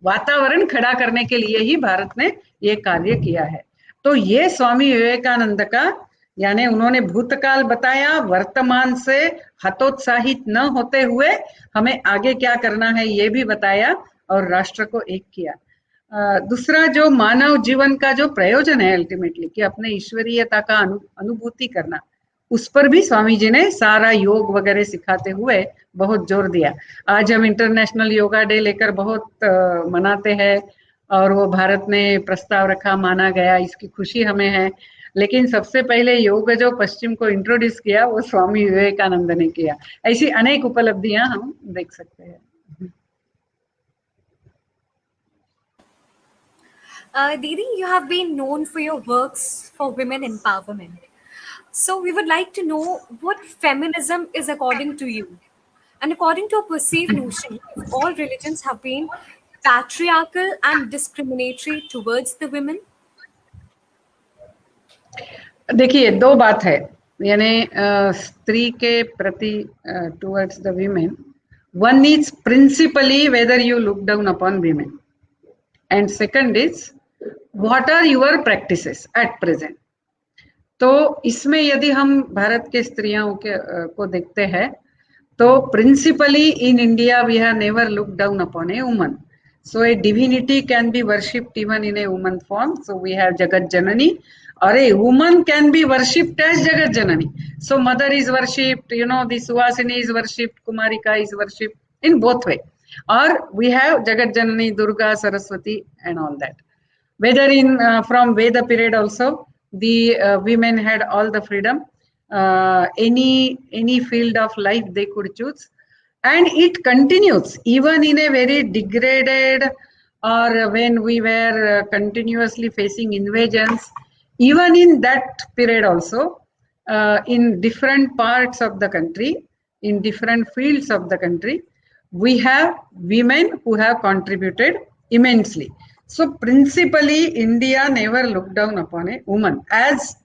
वातावरण खड़ा करने के लिए ही भारत ने ये कार्य किया है। तो ये स्वामी विवेकानंद का, यानी उन्होंने भूतकाल बताया, वर्तमान से हतोत्साहित न होते हुए हमें आगे क्या करना है ये भी बताया और राष्ट्र को एक किया। दूसरा जो मानव जीवन का जो प्रयोजन है अल्टीमेटली कि अपने ईश्वरीयता का अनुभूति करना, उस पर भी स्वामी जी ने सारा योग वगैरह सिखाते हुए बहुत जोर दिया। आज हम इंटरनेशनल योगा डे लेकर बहुत मनाते हैं और वो भारत ने प्रस्ताव रखा, माना गया, इसकी खुशी हमें है। लेकिन सबसे पहले योग जो पश्चिम को इंट्रोड्यूस किया वो स्वामी विवेकानंद ने किया। ऐसी अनेक उपलब्धियां हम देख सकते हैं। Didi, you have been known for your works for women empowerment. So we would like to know what feminism is according to you. And according to a perceived notion, if all religions have been patriarchal and discriminatory towards the women. देखिए, दो बात है, यानी स्त्री के प्रति towards the women, one is principally whether you look down upon women, and second is what are your practices at present. तो इसमें यदि हम भारत के स्त्रियों को देखते हैं तो principally in India we have never look down upon a woman. So a divinity can be worshipped even in a woman form. So we have Jagat Janani, or a woman can be worshipped as Jagat Janani. So mother is worshipped, the Suhasini is worshipped, Kumarika is worshipped in both way. Or we have Jagat Janani, Durga, Saraswati and all that. Whether in from Veda period also, the women had all the freedom. Any field of life they could choose. And it continues even in a very degraded, or when we were continuously facing invasions, even in that period also, in different parts of the country, in different fields of the country, we have women who have contributed immensely. So principally India never looked down upon a woman as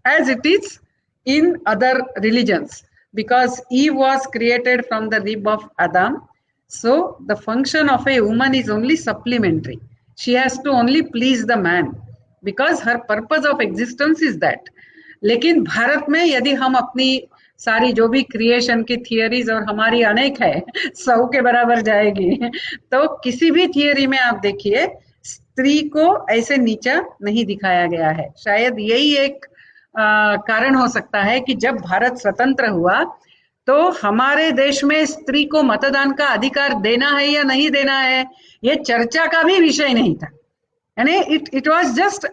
it is in other religions, because Eve was created from the rib of Adam. So the function of a woman is only supplementary. She has to only please the man because her purpose of existence is that. लेकिन भारत में यदि हम अपनी सारी जो भी creation की theories, और हमारी अनेक है, 100 के बराबर जाएगी, तो किसी भी थियरी में आप देखिए स्त्री को ऐसे नीचा नहीं दिखाया गया है. शायद यही एक कारण हो सकता है कि जब भारत स्वतंत्र हुआ तो हमारे देश में स्त्री को मतदान का अधिकार देना है या नहीं देना है ये चर्चा का भी विषय नहीं था. यानी it was just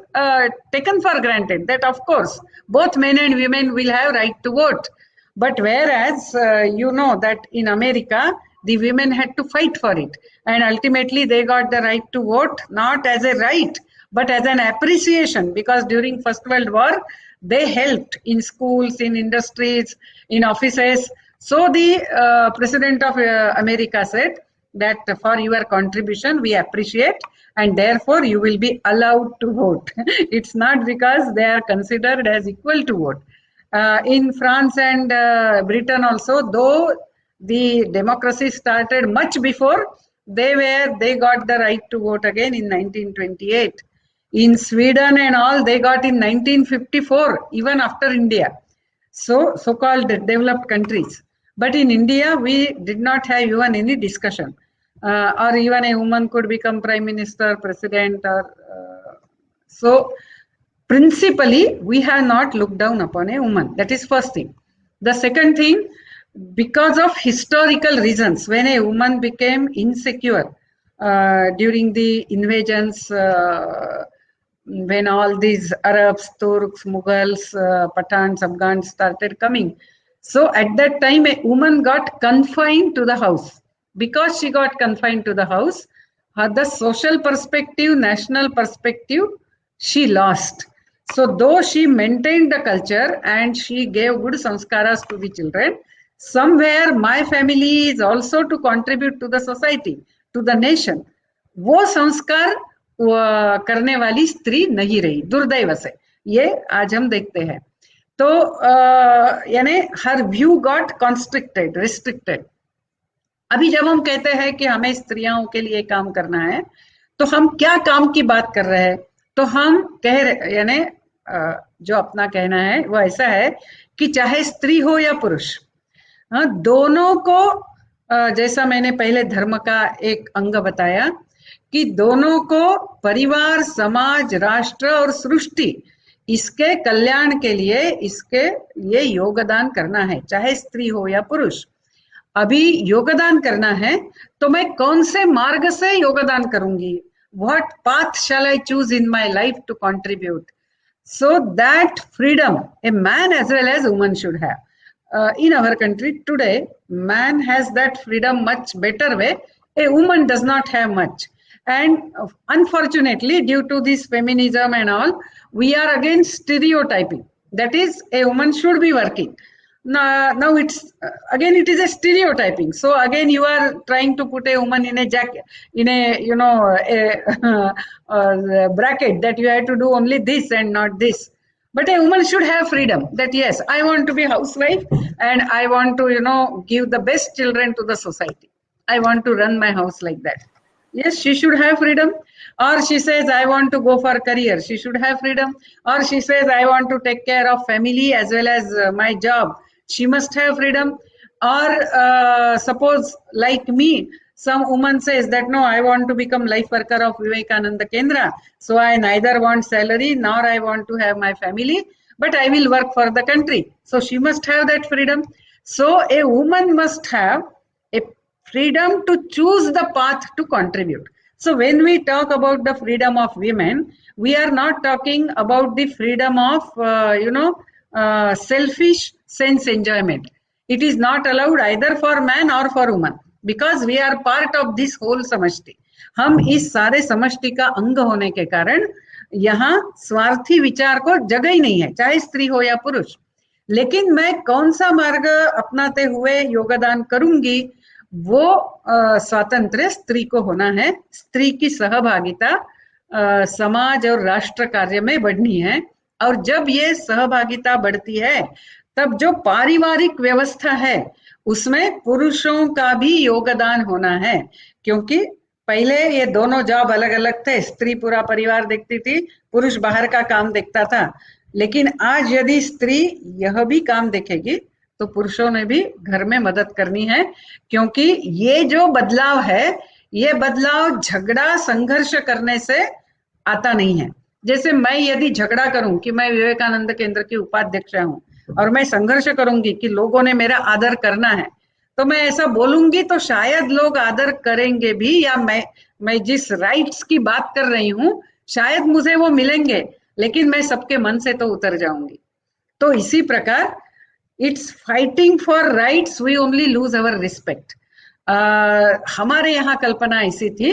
taken for granted that of course both men and women will have right to vote. But whereas that in America the women had to fight for it, and ultimately they got the right to vote, not as a right but as an appreciation, because during First World War they helped in schools, in industries, in offices. So the President of America said that for your contribution we appreciate, and therefore you will be allowed to vote. It's not because they are considered as equal to vote. In France and Britain also, though the democracy started much before, they got the right to vote again in 1928. In Sweden and all, they got in 1954, even after India. So-called developed countries. But in India, we did not have even any discussion. Or even a woman could become prime minister, president, or so. Principally, we have not looked down upon a woman. That is first thing. The second thing, because of historical reasons, when a woman became insecure during the invasions, when all these Arabs, Turks, Mughals, Pathans, Afghans started coming. So at that time, a woman got confined to the house. Because she got confined to the house, the social perspective, national perspective, she lost. So though she maintained the culture and she gave good sanskaras to the children, somewhere my family is also to contribute to the society, to the nation. वो संस्कार करने वाली स्त्री नहीं रही, दुर्दैव से. ये आज हम देखते हैं. तो यानी her view got constricted, restricted. अभी जब हम कहते हैं कि हमें स्त्रियों के लिए काम करना है, तो हम क्या काम की बात कर रहे हैं? तो हम कह रहे, यानी जो अपना कहना है वो ऐसा है कि चाहे स्त्री हो या पुरुष, हाँ, दोनों को जैसा मैंने पहले धर्म का एक अंग बताया कि दोनों को परिवार, समाज, राष्ट्र और सृष्टि, इसके कल्याण के लिए इसके लिए योगदान करना है, चाहे स्त्री हो या पुरुष। अभी योगदान करना है तो मैं कौन से मार्ग से योगदान करूंगी? What path shall I choose in my life to contribute? So that freedom a man as well as woman should have. In our country today, man has that freedom much better way. A woman does not have much. And unfortunately, due to this feminism and all, we are again stereotyping. That is, a woman should be working. Now it's again it is a stereotyping. So again you are trying to put a woman in a jacket, in a a bracket that you have to do only this and not this. But a woman should have freedom. That yes, I want to be housewife and I want to give the best children to the society. I want to run my house like that. Yes, she should have freedom. Or she says, I want to go for career. She should have freedom. Or she says, I want to take care of family as well as my job. She must have freedom. Or suppose like me, some woman says that no, I want to become life worker of Vivekananda Kendra. So I neither want salary nor I want to have my family, but I will work for the country. So she must have that freedom. So a woman must have a freedom to choose the path to contribute. So when we talk about the freedom of women, we are not talking about the freedom of selfish sense enjoyment. It is not allowed either for man or for woman, because we are part of this whole समष्टि. हम इस सारे समष्टि का अंग होने के कारण यहाँ स्वार्थी विचार को जगह ही नहीं है, चाहे स्त्री हो या पुरुष. लेकिन मैं कौन सा मार्ग अपनाते हुए योगदान करूंगी, वो स्वातंत्र्य स्त्री को होना है. स्त्री की सहभागिता समाज और राष्ट्र कार्य में बढ़नी है. और जब ये सहभागिता बढ़ती है, तब जो पारिवारिक व्यवस्था है उसमें पुरुषों का भी योगदान होना है. क्योंकि पहले ये दोनों जॉब अलग अलग थे. स्त्री पूरा परिवार देखती थी, पुरुष बाहर का काम देखता था. लेकिन आज यदि स्त्री यह भी काम देखेगी तो पुरुषों ने भी घर में मदद करनी है. क्योंकि ये जो बदलाव है, ये बदलाव झगड़ा संघर्ष करने से आता नहीं है. जैसे मैं यदि झगड़ा करूं कि मैं विवेकानंद केंद्र की उपाध्यक्ष हूं और मैं संघर्ष करूंगी कि लोगों ने मेरा आदर करना है, तो मैं ऐसा बोलूंगी तो शायद लोग आदर करेंगे भी, या मैं जिस राइट्स की बात कर रही हूं शायद मुझे वो मिलेंगे, लेकिन मैं सबके मन से तो उतर जाऊंगी. तो इसी प्रकार it's fighting for rights, we only lose our respect. हमारे यहाँ कल्पना ऐसी थी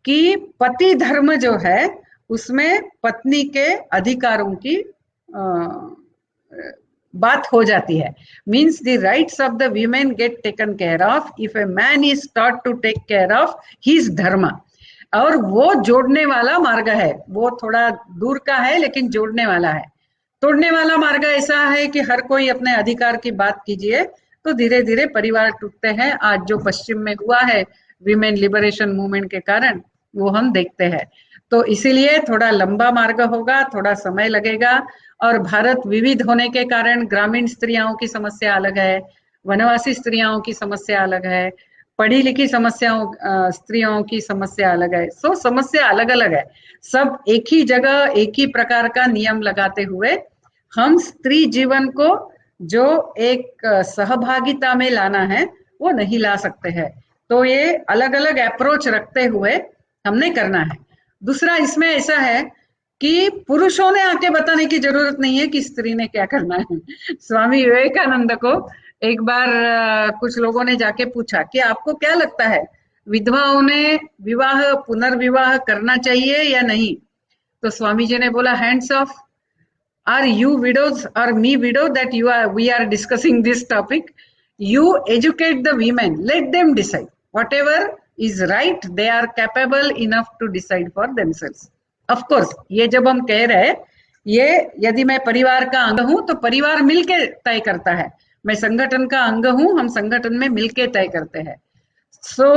कि पति धर्म जो है उसमें पत्नी के अधिकारों की बात हो जाती है. Means the rights of the women get taken care of if a man is taught to take care of his dharma. और वो जोड़ने वाला मार्ग है, वो थोड़ा दूर का है लेकिन जोड़ने वाला है. तोड़ने वाला मार्ग ऐसा है कि हर कोई अपने अधिकार की बात कीजिए तो धीरे धीरे परिवार टूटते हैं. आज जो पश्चिम में हुआ है विमेन लिबरेशन मूवमेंट के कारण, वो हम देखते हैं. तो इसीलिए थोड़ा लंबा मार्ग होगा, थोड़ा समय लगेगा. और भारत विविध होने के कारण ग्रामीण स्त्रियों की समस्या अलग है, वनवासी स्त्रियों की समस्या अलग है, पढ़ी लिखी स्त्रियों की समस्या अलग है. सो समस्या अलग अलग है. सब एक ही जगह एक ही प्रकार का नियम लगाते हुए हम स्त्री जीवन को जो एक सहभागिता में लाना है वो नहीं ला सकते हैं. तो ये अलग अलग अप्रोच रखते हुए हमने करना है. दूसरा इसमें ऐसा है कि पुरुषों ने आके बताने की जरूरत नहीं है कि स्त्री ने क्या करना है. स्वामी विवेकानंद को एक बार कुछ लोगों ने जाके पूछा कि आपको क्या लगता है, विधवाओं ने विवाह पुनर्विवाह करना चाहिए या नहीं? तो स्वामी जी ने बोला, hands of. Are you widows or me widow that we are discussing this topic? You educate the women, let them decide. Whatever is right, they are capable enough to decide for themselves. Of course, ये जब हम कह रहे हैं, ये यदि मैं परिवार का अंग हूं तो परिवार मिलके तय करता है. मैं संगठन का अंग हूं, हम संगठन में मिलके तय करते हैं. सो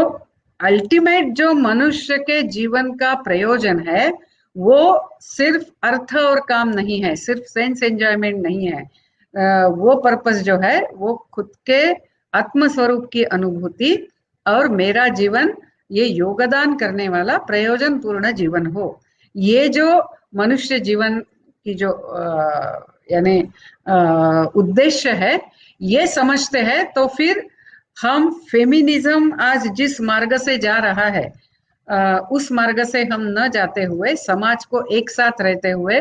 अल्टीमेट जो मनुष्य के जीवन का प्रयोजन है वो सिर्फ अर्थ और काम नहीं है, सिर्फ सेंस एंजॉयमेंट नहीं है। वो पर्पस जो है वो खुद के आत्म स्वरूप की अनुभूति और मेरा जीवन ये योगदान करने वाला प्रयोजन पूर्ण जीवन हो। ये जो मनुष्य जीवन की जो यानी उद्देश्य है ये समझते हैं तो फिर हम फेमिनिज्म आज जिस मार्ग से जा रहा है उस मार्ग से हम न जाते हुए समाज को एक साथ रहते हुए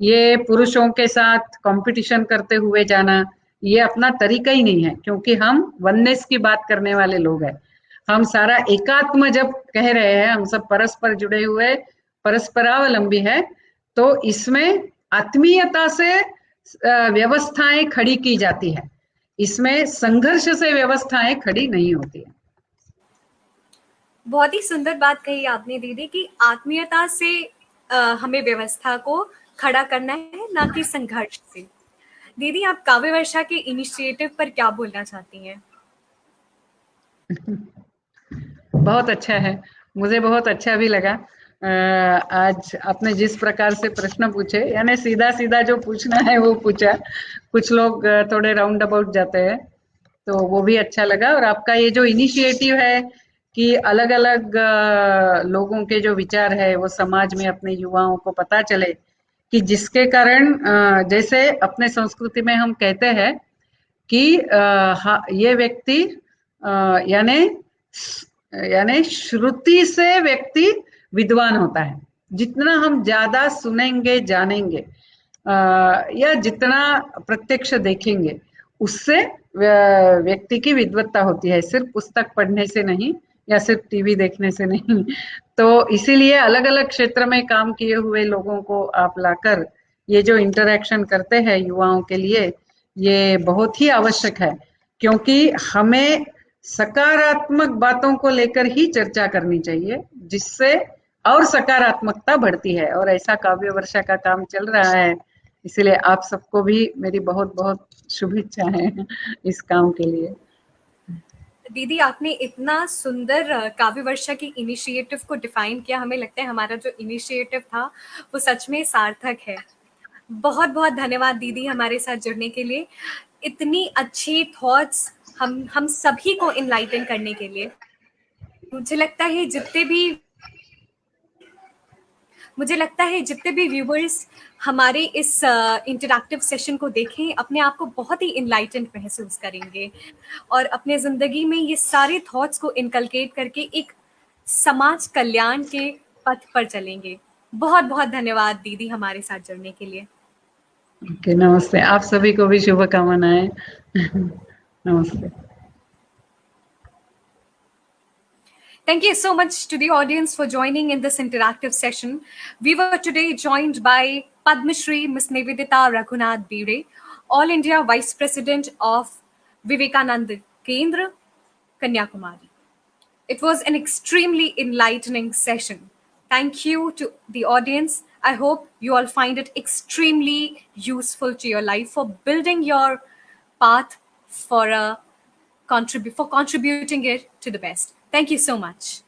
ये पुरुषों के साथ कंपटीशन करते हुए जाना ये अपना तरीका ही नहीं है, क्योंकि हम वननेस की बात करने वाले लोग हैं। हम सारा एकात्म जब कह रहे हैं, हम सब परस्पर जुड़े हुए परस्परावलंबी है, तो इसमें आत्मीयता से व्यवस्थाएं खड़ी की जाती है, इसमें संघर्ष से व्यवस्थाएं खड़ी नहीं होती है। बहुत ही सुंदर बात कही आपने दीदी कि आत्मीयता से हमें व्यवस्था को खड़ा करना है, ना कि संघर्ष से। दीदी, आप काव्य वर्षा के इनिशिएटिव पर क्या बोलना चाहती हैं? बहुत अच्छा है, मुझे बहुत अच्छा भी लगा। आज आपने जिस प्रकार से प्रश्न पूछे, यानी सीधा सीधा जो पूछना है वो पूछा, कुछ लोग थोड़े राउंड अबाउट जाते हैं, तो वो भी अच्छा लगा। और आपका ये जो इनिशिएटिव है कि अलग अलग लोगों के जो विचार है वो समाज में अपने युवाओं को पता चले, कि जिसके कारण जैसे अपने संस्कृति में हम कहते हैं कि ये व्यक्ति यानी यानी श्रुति से व्यक्ति विद्वान होता है। जितना हम ज्यादा सुनेंगे जानेंगे या जितना प्रत्यक्ष देखेंगे उससे व्यक्ति की विद्वत्ता होती है, सिर्फ पुस्तक पढ़ने से नहीं या सिर्फ टीवी देखने से नहीं। तो इसीलिए अलग अलग क्षेत्र में काम किए हुए लोगों को आप लाकर ये जो इंटरेक्शन करते हैं युवाओं के लिए, ये बहुत ही आवश्यक है, क्योंकि हमें सकारात्मक बातों को लेकर ही चर्चा करनी चाहिए, जिससे और सकारात्मकता बढ़ती है। और ऐसा काव्य वर्षा का काम चल रहा है, इसलिए आप सबको भी मेरी बहुत बहुत शुभेच्छाएं इस काम के लिए। दीदी, आपने इतना सुंदर काव्य वर्षा की इनिशिएटिव को डिफाइन किया, हमें लगता है हमारा जो इनिशिएटिव था वो सच में सार्थक है। बहुत बहुत धन्यवाद दीदी हमारे साथ जुड़ने के लिए, इतनी अच्छी थॉट्स हम सभी को इनलाइटन करने के लिए। मुझे लगता है जितने भी व्यूवर्स हमारे इस इंटरैक्टिव सेशन को देखें, अपने आप को बहुत ही इनलाइटेंड महसूस करेंगे और अपने ज़िंदगी में ये सारे थॉट्स को इनकलकेट करके एक समाज कल्याण के पथ पर चलेंगे। बहुत बहुत धन्यवाद दीदी हमारे साथ जुड़ने के लिए। ओके, नमस्ते। आप सभी को भी शुभकामनाएं। नमस्ते। Thank you so much to the audience for joining in this interactive session. We were today joined by Padma Shri Ms. Nivedita Raghunath Bide, All India Vice President of Vivekananda Kendra, Kanyakumari. It was an extremely enlightening session. Thank you to the audience. I hope you all find it extremely useful to your life for building your path for contributing it to the best. Thank you so much.